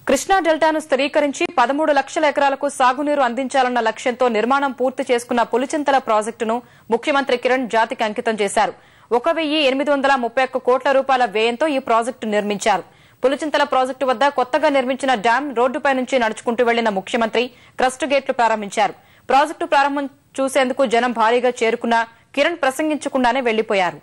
కృష్ణా డెల్టాను స్థిరీకరించి 13 లక్షల ఎకరాలకు సాగునీరు అందించాలన్న లక్ష్యంతో నిర్మాణం పూర్తి చేసుకున్న పులిచింతల ప్రాజెక్టును ముఖ్యమంత్రి కిరణ్ జాతికి అంకితం చేశారు. 1,831 కోట్ల రూపాయల వ్యయంతో ఈ ప్రాజెక్టు నిర్మించారు. పులిచింతల ప్రాజెక్టు వద్ద కొత్తగా నిర్మించిన డ్యాం రోడ్డుపై నుంచి నడుచుకుంటూ వెళ్లిన ముఖ్యమంత్రి క్రస్ట్ గేట్లు ప్రారంభించారు. ప్రాజెక్టు ప్రారంభం చూసేందుకు జనం భారీగా చేరుకున్నా కిరణ్ ప్రసంగించకుండానే వెళ్లిపోయారు.